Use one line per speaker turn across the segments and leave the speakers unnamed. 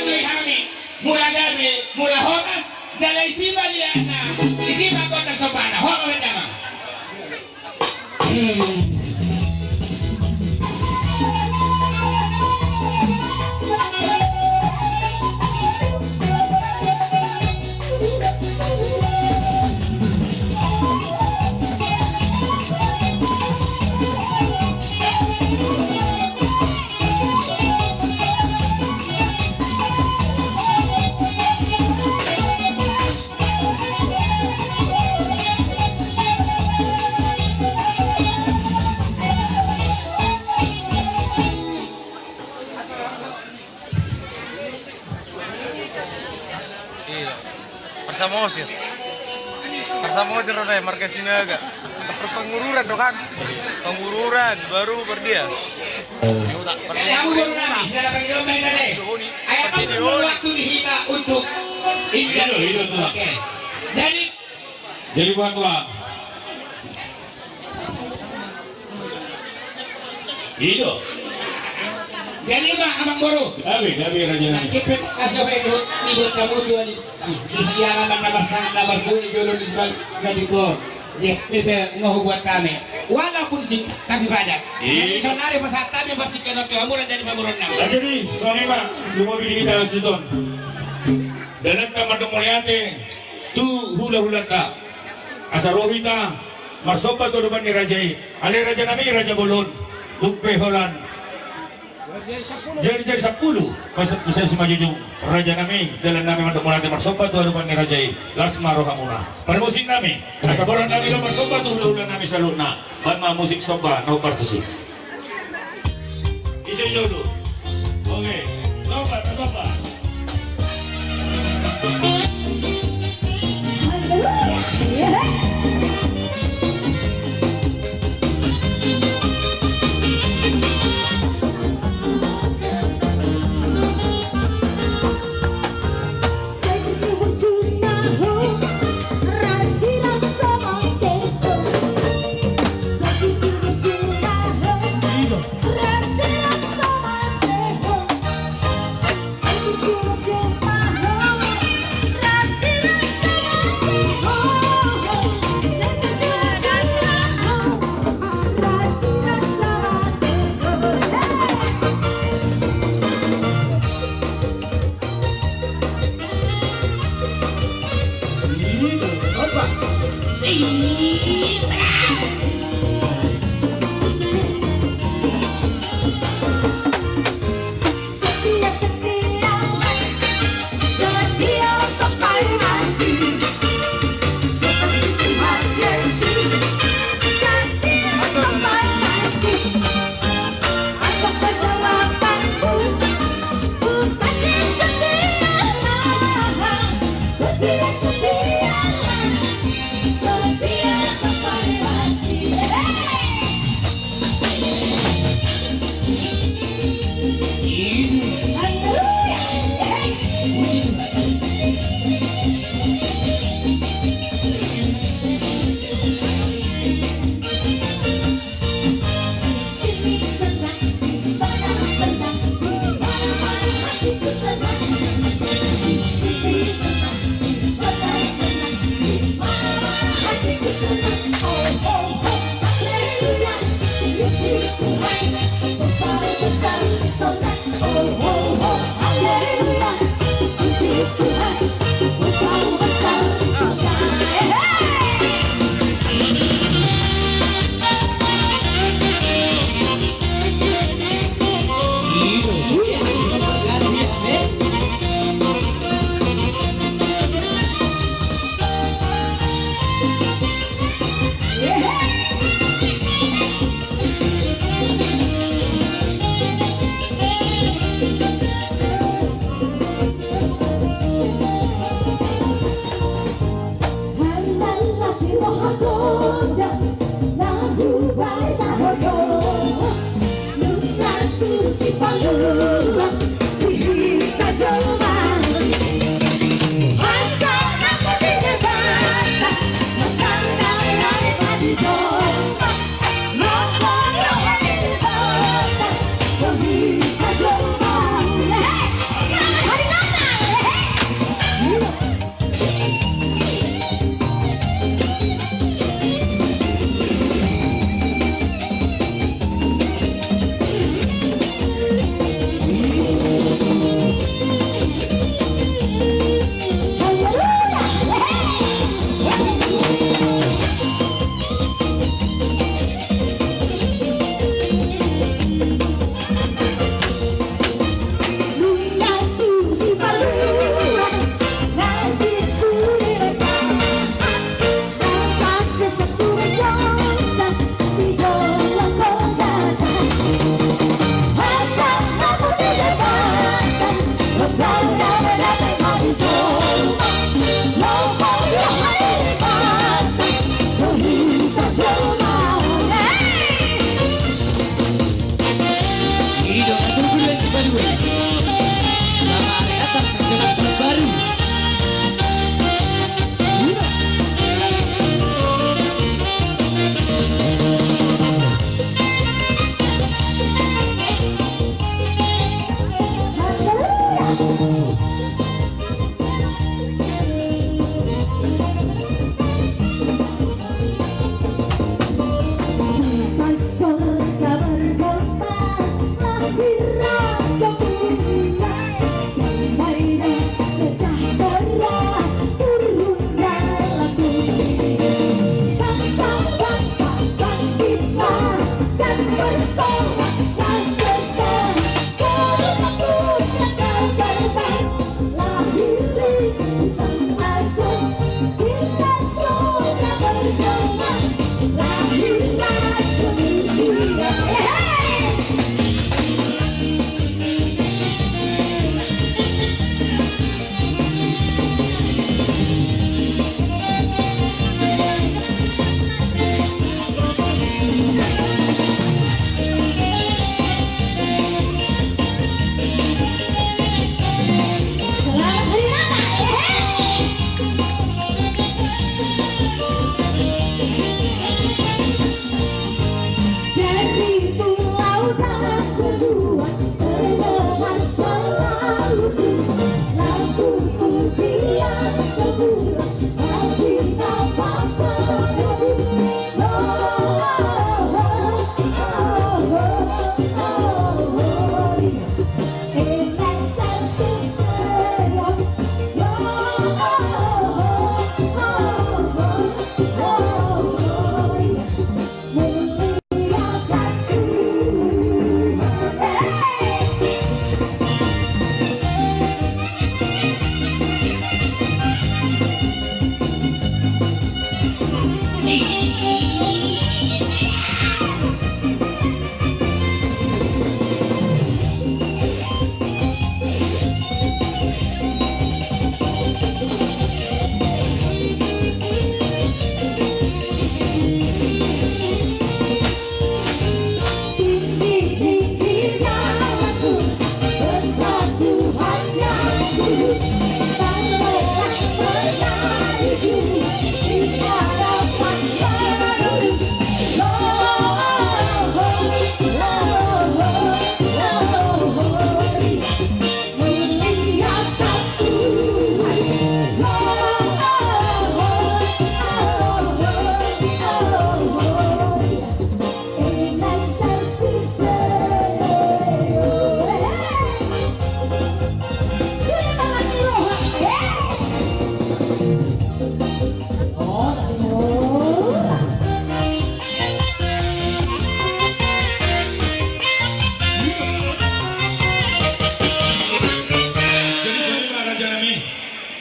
tuloy kami. Mula gabi, mula horas, dala isiba liya na. Isiba ko na sobana. Hoko ba naman?
Bersama aja Ronay, markas sini agak pengururan dong kan, pengururan baru berdia.
Jadi
buatlah. Itu.
Jadi Pak Abang Boru.
Tapi raja.
Kipit kasih itu ikut kamu dua di istiara nama gue dulu di Gadiko. Jadi ngoh buat kami. Walaupun sih kami pada. Jadi sonari pasal kami bertikan waktu kamu jadi pamuron nama.
Jadi soalnya Pak, lu mau bikin kita siton. Dan kamar mulyate tu hula ta. Asa rohita marsopa to depan ni rajai. Ale raja nami raja bolon. Lupe holan. Jadi 10 pasat bisa semajujung raja nami dalam nami untuk mulai marsopa tu depan ni rajai lasma rohamuna. Pada musik nami asa boran nami lo marsopa tu hula nami salutna. Bama musik soba no partisi. Isi jodoh. Oke. Soba.
Setia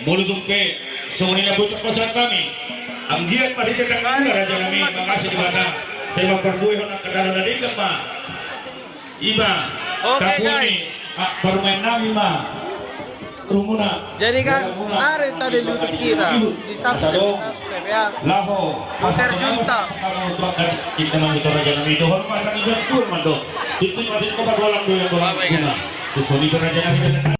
Bulu tumpe, semuanya bocah pasar kami. Anggiat pada kita kami raja kami, makasih di mana. Saya memperbuih orang kedalam dari kema. Iba,
Oke,
kapuni,
guys.
permain nami ma. Rumuna.
Jadi kan hari tadi YouTube kita di subscribe ya.
Laho,
Pasar Junta.
Kamu bakar kita menghitung raja kami itu hormat kami bertur mando. Itu masih kau berdolang doang doang. Itu soli raja kami.